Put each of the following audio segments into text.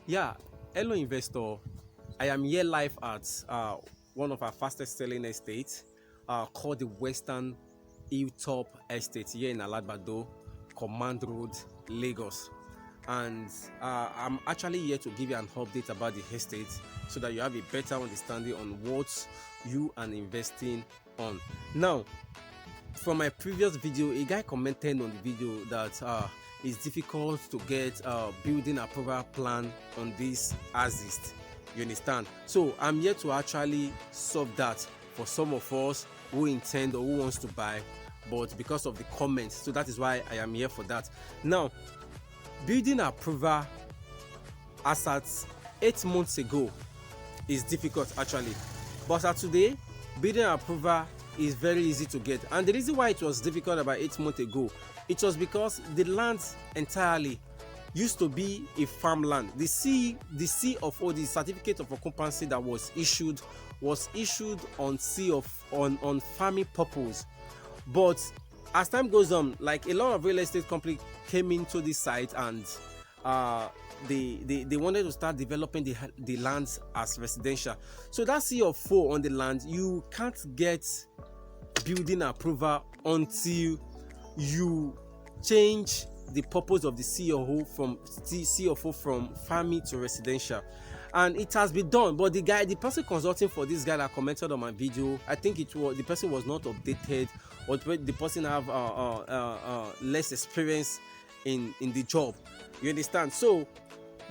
Yeah, hello investor. I am here live at one of our fastest selling estates called the Western Hilltop Estate here in Alagbado, Command Road, Lagos. And I'm actually here to give you an update about the estate so that you have a better understanding on what you are investing on. Now, from my previous video, a guy commented on the video that it's difficult to get building approval plan on this assist. You understand? So I'm here to actually solve that for some of us who intend or who wants to buy, but because of the comments, so that is why I am here for that. Now, building approval as at 8 months ago is difficult actually, but as today, building approval is very easy to get. And the reason why it was difficult about 8 months ago, it was because the land entirely used to be a farmland. The C of O, the certificate of occupancy that was issued on C of on farming purpose. But as time goes on, like a lot of real estate company came into this site and uh they wanted to start developing the lands as residential. So that C of O on the land, you can't get building approval until you change the purpose of the C of O from farming to residential. And it has been done, but the person consulting for this guy that commented on my video, I think the person was not updated, or the person have less experience in the job. You understand? So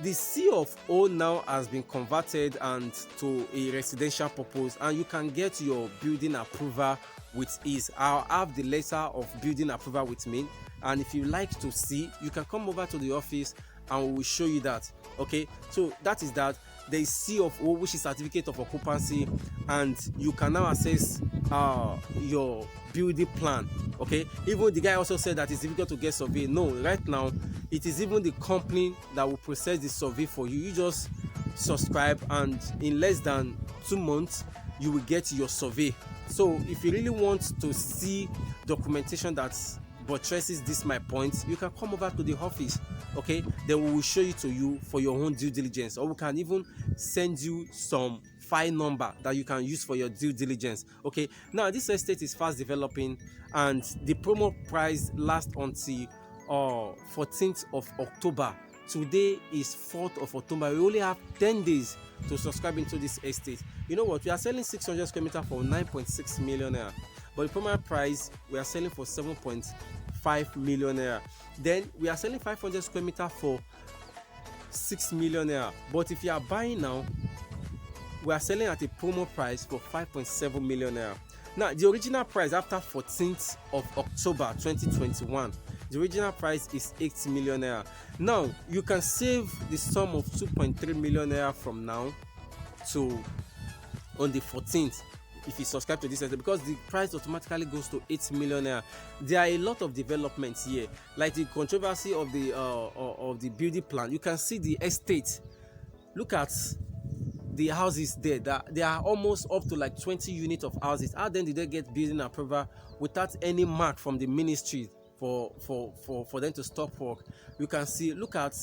the C of O now has been converted and to a residential purpose, and you can get your building approval with ease. I'll have the letter of building approval with me, and if you like to see, you can come over to the office and we will show you that. Okay, so that is that. There is C of O, which is certificate of occupancy, and you can now access your building plan. Okay, even the guy also said that it's difficult to get survey. No, right now it is even the company that will process the survey for you. You just subscribe, and in less than 2 months you will get your survey. So if you really want to see documentation that buttresses this my point, you can come over to the office. Okay, then we will show it to you for your own due diligence, or we can even send you some file number that you can use for your due diligence. Okay, now this estate is fast developing, and the promo price lasts until 14th of October. Today is 4th of October. We only have 10 days to subscribe into this estate. You know what? We are selling 600 square meter for 9.6 million naira, but the promo price we are selling for 7.5 million naira. Then we are selling 500 square meter for 6 million naira. But if you are buying now, we are selling at a promo price for 5.7 million naira. Now, the original price after 14th of October 2021, the original price is 8 million naira. Now, you can save the sum of 2.3 million naira from now to on the 14th if you subscribe to this estate, because the price automatically goes to 8 million naira. There are a lot of developments here, like the controversy of the building plan. You can see the estate. Look at the houses there. That there are almost up to like 20 units of houses. How then did they get building approval without any mark from the ministry for them to stop work? You can see, look at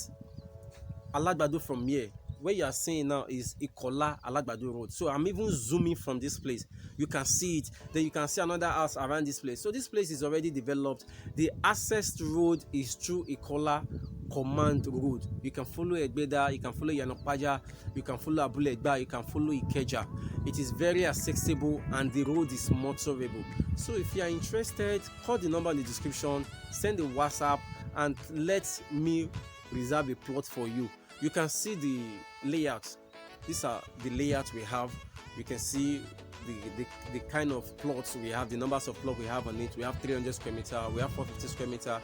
Alagbado from here. Where you are seeing now is Ikola Alagbado Road. So I'm even zooming from this place. You can see it. Then you can see another house around this place. So this place is already developed. The access road is through Ikola Command Road. You can follow Egbeda, you can follow Yanopaja, you can follow Abule Egba, you can follow Ikeja. It is very accessible and the road is motorable. So if you are interested, call the number in the description, send a WhatsApp, and let me reserve a plot for you. You can see the layouts. These are the layouts we have. You can see the kind of plots we have, the numbers of plots we have on it. We have 300 square meter, we have 450 square meter,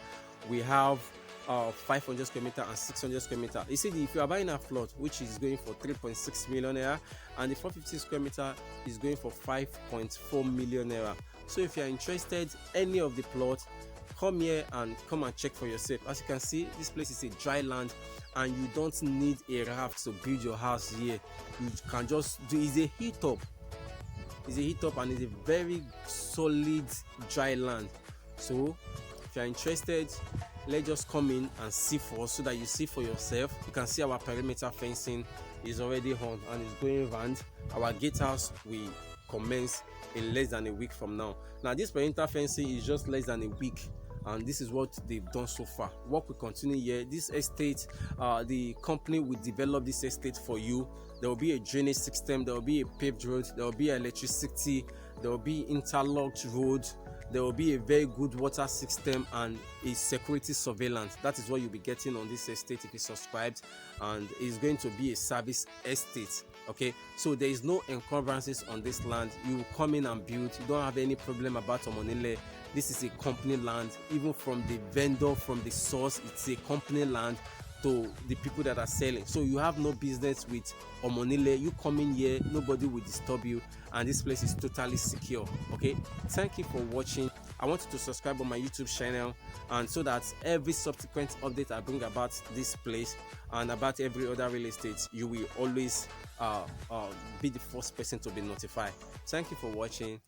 we have 500 square meter and 600 square meter. You see, if you are buying a plot which is going for 3.6 million naira, and the 450 square meter is going for 5.4 million naira. So if you are interested any of the plots, come here and come and check for yourself. As you can see, this place is a dry land and you don't need a raft to build your house here. You can just do, it's a heat up. It's a heat up and it's a very solid dry land. So if you are interested, let's just come in and see for so that you see for yourself. You can see our perimeter fencing is already on and it's going round. Our gatehouse will commence in less than a week from now. Now this perimeter fencing is just less than a week, and this is what they've done so far. Work will continue here. This estate, the company will develop this estate for you. There will be a drainage system, there will be a paved road, there will be electricity, there will be interlocked road, there will be a very good water system and a security surveillance. That is what you'll be getting on this estate if you subscribed, and it's going to be a service estate. Okay, so there is no encumbrances on this land. You come in and build. You don't have any problem about Omonile. This is a company land. Even from the vendor, from the source, it's a company land to the people that are selling. So you have no business with Omonile. You come in here, nobody will disturb you, and this place is totally secure. Okay, thank you for watching. I want you to subscribe on my YouTube channel, and so that every subsequent update I bring about this place and about every other real estate, you will always be the first person to be notified. Thank you for watching.